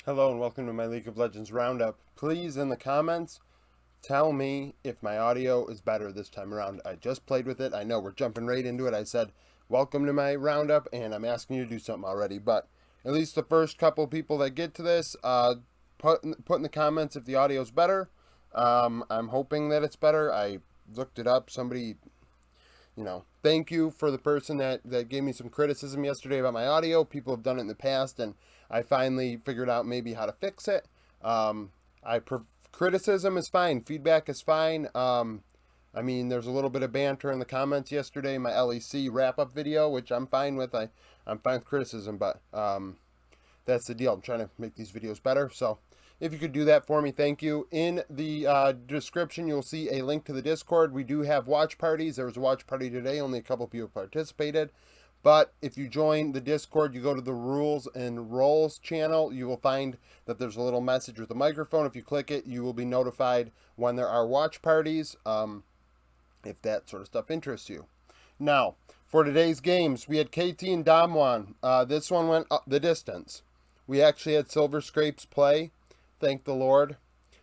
Hello and welcome to my League of Legends Roundup. Please, in the comments, tell me if my audio is better this time around. I just played with it. I know we're jumping right into it. I said, welcome to my Roundup, and I'm asking you to do something already. But at least the first couple people that get to this, put in the comments if the audio is better. I'm hoping that it's better. I looked it up. Somebody, thank you for the person that gave me some criticism yesterday about my audio. People have done it in the past, and I finally figured out maybe how to fix it. Um, I criticism is fine, feedback is fine. There's a little bit of banter in the comments yesterday. My LEC wrap up video, which I'm fine with. I'm fine with criticism, but that's the deal. I'm trying to make these videos better. So if you could do that for me, thank you. In the description, you'll see a link to the Discord. We do have watch parties. There was a watch party today. Only a couple people participated. But if you join the Discord, you go to the rules and roles channel, you will find that there's a little message with a microphone. If you click it, you will be notified when there are watch parties, if that sort of stuff interests you. Now, for today's games, we had KT and Damwon. This one went up the distance. We actually had Silver Scrapes play, thank the Lord.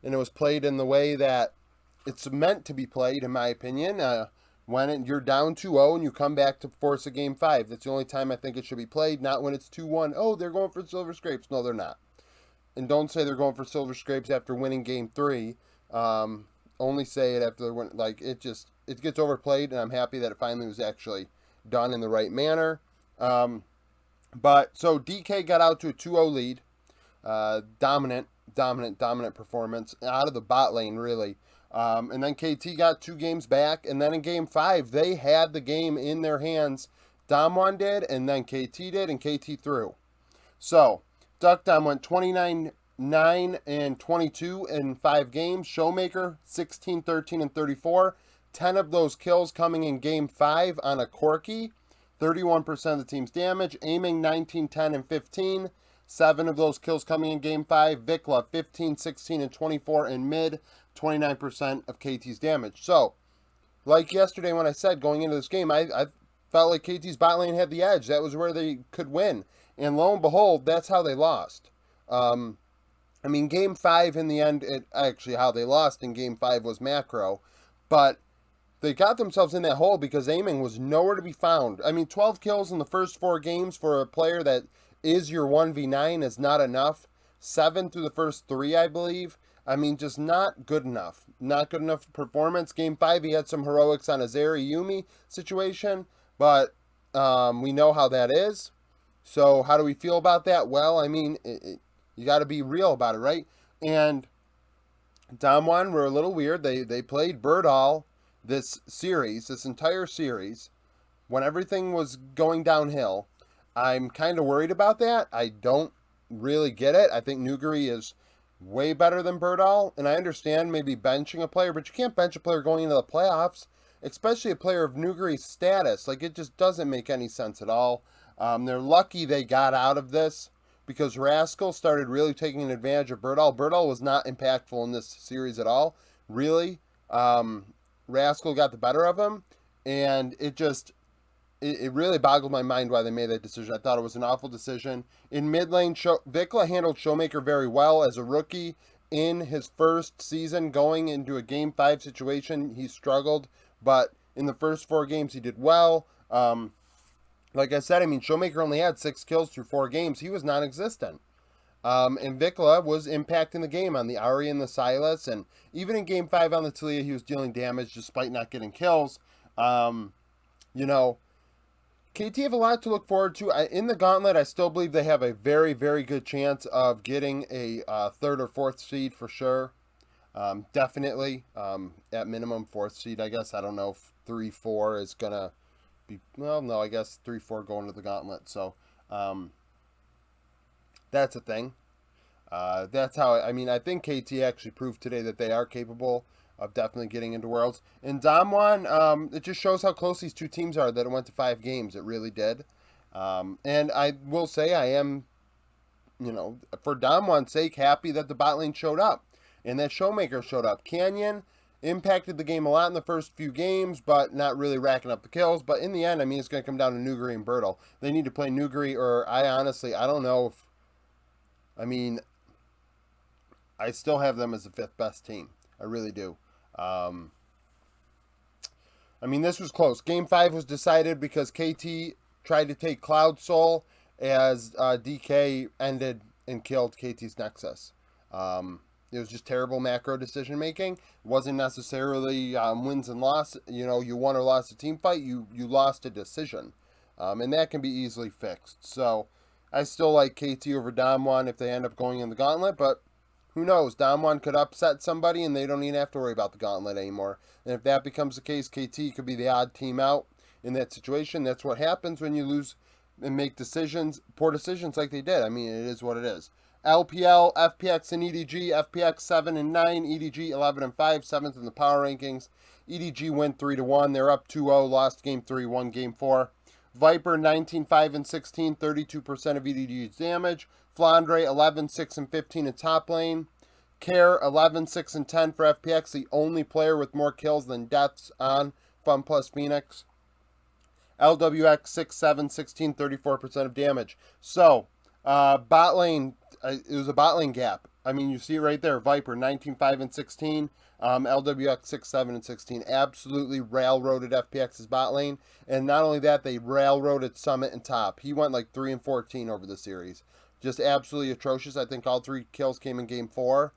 And it was played in the way that it's meant to be played, in my opinion. When you're down 2-0 and you come back to force a game 5. That's the only time I think it should be played, not when it's 2-1. Oh, they're going for Silver Scrapes. No, they're not. And don't say they're going for Silver Scrapes after winning game 3. Only say it after they're winning. Like, it gets overplayed, and I'm happy that it finally was actually done in the right manner. So DK got out to a 2-0 lead. Dominant performance out of the bot lane, really. And then KT got 2 games back, and then in game 5, they had the game in their hands. Damwon did, and then KT did, and KT threw. So, Duckdom went 29, 9, and 22 in 5 games. Showmaker, 16, 13, and 34. 10 of those kills coming in game 5 on a Corki. 31% of the team's damage. Aiming, 19, 10, and 15. 7 of those kills coming in game 5. Vikla, 15, 16, and 24 in mid. 29% of KT's damage. So, like yesterday when I said going into this game, I felt like KT's bot lane had the edge. That was where they could win. And lo and behold, that's how they lost. Game 5 in the end, how they lost in game 5 was macro. But they got themselves in that hole because aiming was nowhere to be found. 12 kills in the first 4 games for a player that is your 1v9 is not enough. 7 through the first 3, I believe. Just not good enough. Not good enough performance. Game 5, he had some heroics on a Zeri Yumi situation, but we know how that is. So how do we feel about that? Well, you got to be real about it, right? And Damwon were a little weird. They played Birdall this entire series, when everything was going downhill. I'm kind of worried about that. I don't really get it. I think Nuguri is way better than Birdall, and I understand maybe benching a player, but you can't bench a player going into the playoffs, especially a player of Nuguri's status. Like, it just doesn't make any sense at all. They're lucky they got out of this because Rascal started really taking advantage of Birdall. Birdall was not impactful in this series at all, really. Rascal got the better of him, and it really boggled my mind why they made that decision. I thought it was an awful decision. In mid lane, Vikla handled Showmaker very well as a rookie. In his first season, going into a game 5 situation, he struggled, but in the first 4 games, he did well. Like I said, Showmaker only had 6 kills through 4 games. He was non-existent. And Vikla was impacting the game on the Ari and the Silas, and even in game 5 on the Talia, he was dealing damage despite not getting kills. KT have a lot to look forward to. In the gauntlet, I still believe they have a very, very good chance of getting a 3rd or 4th seed for sure. Definitely. At minimum, 4th seed, I guess. I don't know if 3-4 is going to be... Well, no, I guess 3-4 going to the gauntlet. So, that's a thing. That's how... I think KT actually proved today that they are capable of definitely getting into Worlds. And Damwon, it just shows how close these 2 teams are that it went to 5 games. It really did. And I will say I am, for Damwon's sake, happy that the bot lane showed up and that Showmaker showed up. Canyon impacted the game a lot in the first few games, but not really racking up the kills. But in the end, it's going to come down to Nuguri and Birdall. They need to play Nuguri, or I don't know if... I still have them as the 5th best team. I really do. I mean, this was close. Game 5 was decided because KT tried to take Cloud Soul as DK ended and killed KT's Nexus. It was just terrible macro decision making. It wasn't necessarily wins and loss. You know, you won or lost a team fight. You lost a decision, and that can be easily fixed. So I still like KT over Damwon if they end up going in the gauntlet, but who knows? Damwon could upset somebody and they don't even have to worry about the gauntlet anymore. And if that becomes the case, KT could be the odd team out in that situation. That's what happens when you lose and make decisions, poor decisions like they did. I mean, it is what it is. LPL, FPX and EDG, FPX 7 and 9, EDG 11 and 5, 7th in the power rankings. EDG win 3-1. They're up 2-0, lost game 3, won game 4. Viper 19, 5 and 16, 32% of EDG's damage. Flandre 11, 6 and 15 in top lane. Care 11, 6 and 10 for FPX, the only player with more kills than deaths on Fun Plus Phoenix. LWX 6, 7, 16, 34% of damage. So, bot lane, it was a bot lane gap. I mean, you see it right there. Viper 19, 5 and 16. LWX 6, 7 and 16. Absolutely railroaded FPX's bot lane. And not only that, they railroaded Summit and top. He went like 3 and 14 over the series. Just absolutely atrocious. I think all 3 kills came in game 4.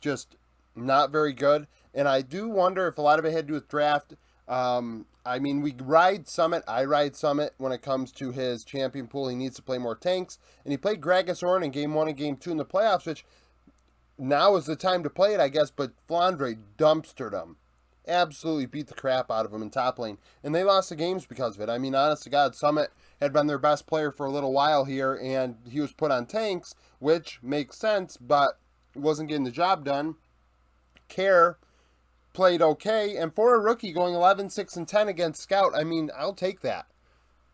Just not very good. And I do wonder if a lot of it had to do with draft. I mean, we ride Summit. I ride Summit when it comes to his champion pool. He needs to play more tanks. And he played Gragas Ornn in game 1 and game 2 in the playoffs, which now is the time to play it, I guess. But Flandre dumpstered him. Absolutely beat the crap out of him in top lane. And they lost the games because of it. I mean, honest to God, Summit had been their best player for a little while here, and he was put on tanks, which makes sense, but wasn't getting the job done. Care played okay, and for a rookie going 11, 6, and 10 against Scout, I mean, I'll take that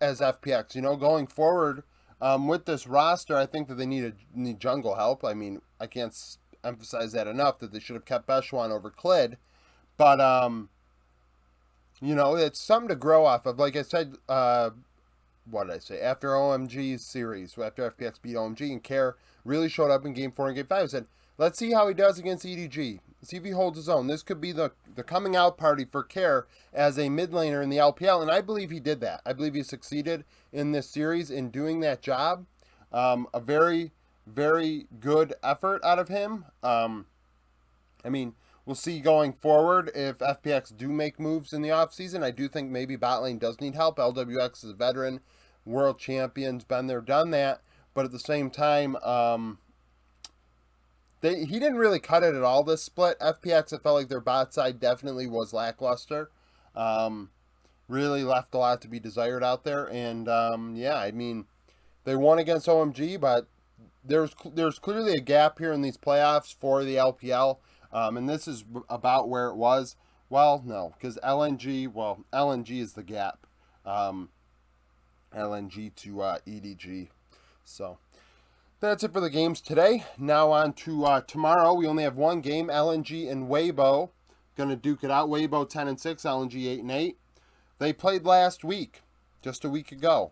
as FPX. You know, going forward with this roster, I think that they need jungle help. I mean, I can't emphasize that enough that they should have kept Bechuan over Clid, but you know, it's something to grow off of. Like I said, what did I say? After OMG's series, after FPX beat OMG and Care really showed up in game 4 and game 5, I said, let's see how he does against EDG. See if he holds his own. This could be the coming out party for Care as a mid laner in the LPL, and I believe he did that. I believe he succeeded in this series in doing that job. A very, very good effort out of him. I mean, we'll see going forward if FPX do make moves in the offseason. I do think maybe bot lane does need help. LWX is a veteran, world champions, been there, done that. But at the same time, he didn't really cut it at all this split. FPX, it felt like their bot side definitely was lackluster. Really left a lot to be desired out there. And yeah, I mean, they won against OMG, but there's clearly a gap here in these playoffs for the LPL. And this is about where it was. Well, no, because LNG is the gap. LNG to EDG. So that's it for the games today. Now on to tomorrow. We only have one game. LNG and Weibo going to duke it out. Weibo 10 and 6, LNG 8 and 8. They played last week, just a week ago.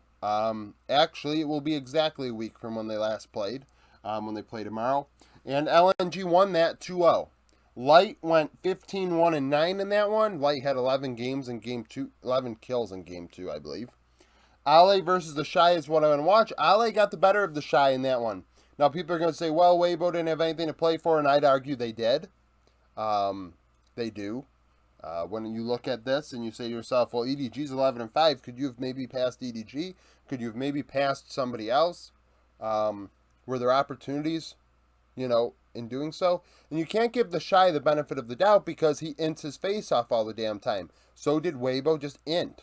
Actually, it will be exactly a week from when they last played, when they play tomorrow. And LNG won that 2-0. Light went 15, 1 and 9 in that one. Light had 11 games in game 2, 11 kills in game 2, I believe. Ale versus the Shy is what I'm going to watch. Ale got the better of the Shy in that one. Now, people are going to say, well, Weibo didn't have anything to play for, and I'd argue they did. They do. When you look at this and you say to yourself, well, EDG's 11 and 5, could you have maybe passed EDG? Could you have maybe passed somebody else? Were there opportunities, in doing so? And you can't give the Shy the benefit of the doubt because he ints his face off all the damn time. So did Weibo, just int.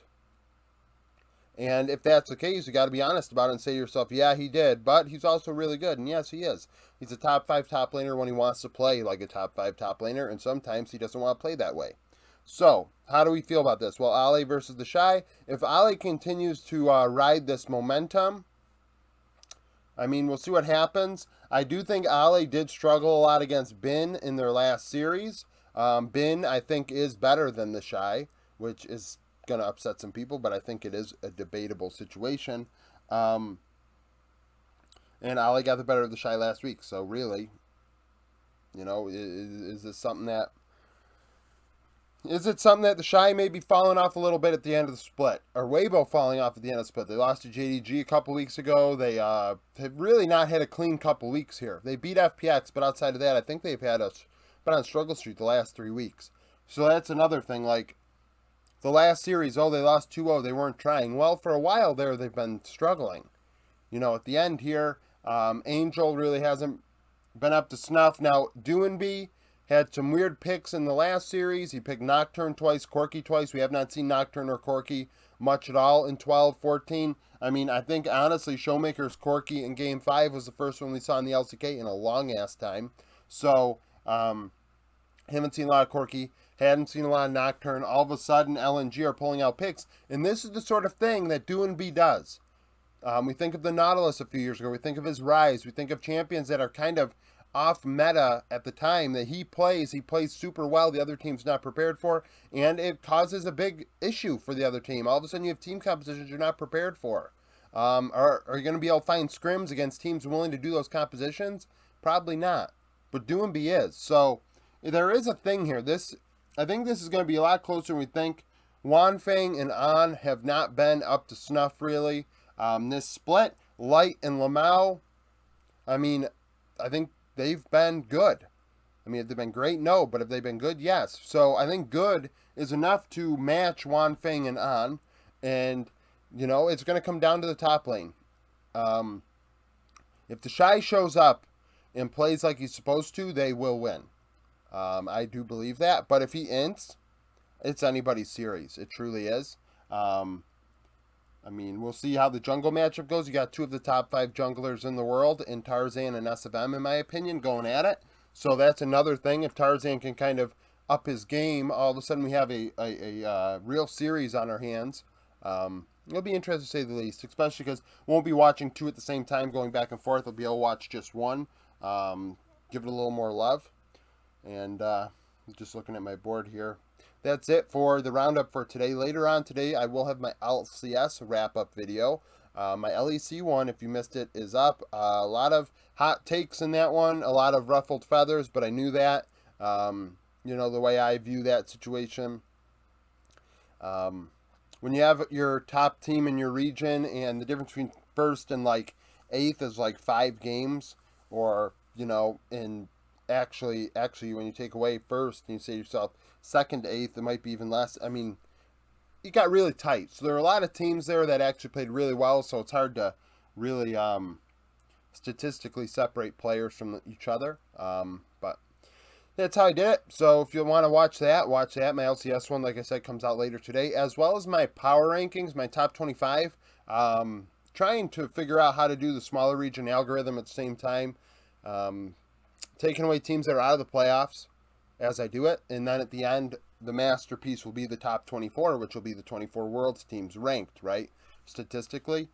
And if that's the case, you got to be honest about it and say to yourself, yeah, he did, but he's also really good. And yes, he is. He's a top 5 top laner when he wants to play like a top 5 top laner, and sometimes he doesn't want to play that way. So, how do we feel about this? Well, Ale versus the Shy. If Ale continues to ride this momentum, I mean, we'll see what happens. I do think Ale did struggle a lot against Bin in their last series. Bin, I think, is better than the Shy, which is going to upset some people, but I think it is a debatable situation. And Ale got the better of the Shy last week, so really, You know, is this something that... Is it something that the Shy may be falling off a little bit at the end of the split? Or Weibo falling off at the end of the split? They lost to JDG a couple weeks ago. They have really not had a clean couple weeks here. They beat FPX, but outside of that, I think they've had been on struggle streak the last 3 weeks. So that's another thing. Like, the last series, they lost 2-0. They weren't trying. Well, for a while there, they've been struggling. You know, at the end here, Angel really hasn't been up to snuff. Now, Doinby had some weird picks in the last series. He picked Nocturne twice, Corki twice. We have not seen Nocturne or Corki much at all in 12-14. I mean, I think, honestly, Showmaker's Corki in Game 5 was the first one we saw in the LCK in a long-ass time. So, haven't seen a lot of Corki. Hadn't seen a lot of Nocturne. All of a sudden, LNG are pulling out picks. And this is the sort of thing that Doinby does. We think of the Nautilus a few years ago. We think of his Rise. We think of champions that are kind of off meta at the time that he plays super well, the other team's not prepared for, and it causes a big issue for the other team. All of a sudden you have team compositions you're not prepared for. Are you going to be able to find scrims against teams willing to do those compositions? Probably not, but Doinby is. So there is a thing here. I think this is going to be a lot closer than we think. Wanfeng and An have not been up to snuff really. This split, Light and Lamau, I mean, I think they've been good. I mean, have they been great? No. But have they been good? Yes. So I think good is enough to match Wanfeng and An. And, you know, it's going to come down to the top lane. If the Shy shows up and plays like he's supposed to, they will win. I do believe that. But if he ints, it's anybody's series. It truly is. I mean, we'll see how the jungle matchup goes. You got 2 of the top 5 junglers in the world in Tarzan and SFM, in my opinion, going at it. So that's another thing. If Tarzan can kind of up his game, all of a sudden we have a real series on our hands. It'll be interesting to say the least, especially because we won't be watching 2 at the same time going back and forth. We'll be able to watch just one. Give it a little more love. And just looking at my board here. That's it for the roundup for today. Later on today, I will have my LCS wrap-up video. My LEC one, if you missed it, is up. A lot of hot takes in that one, a lot of ruffled feathers, but I knew that. You know, the way I view that situation. When you have your top team in your region and the difference between first and, like, 8th is, like, 5 games, or, you know, in... Actually, when you take away first and you say to yourself 2nd to 8th, it might be even less. I mean, it got really tight. So there are a lot of teams there that actually played really well, so it's hard to really statistically separate players from each other. But that's how I did it. So if you want to watch that, watch that. My LCS one, like I said, comes out later today, as well as my power rankings, my top 25. Trying to figure out how to do the smaller region algorithm at the same time. Taking away teams that are out of the playoffs as I do it. And then at the end, the masterpiece will be the top 24, which will be the 24 Worlds teams ranked, right? Statistically,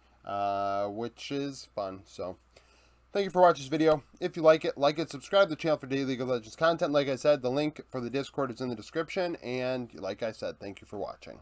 which is fun. So thank you for watching this video. If you like it, subscribe to the channel for daily League of Legends content. Like I said, the link for the Discord is in the description. And like I said, thank you for watching.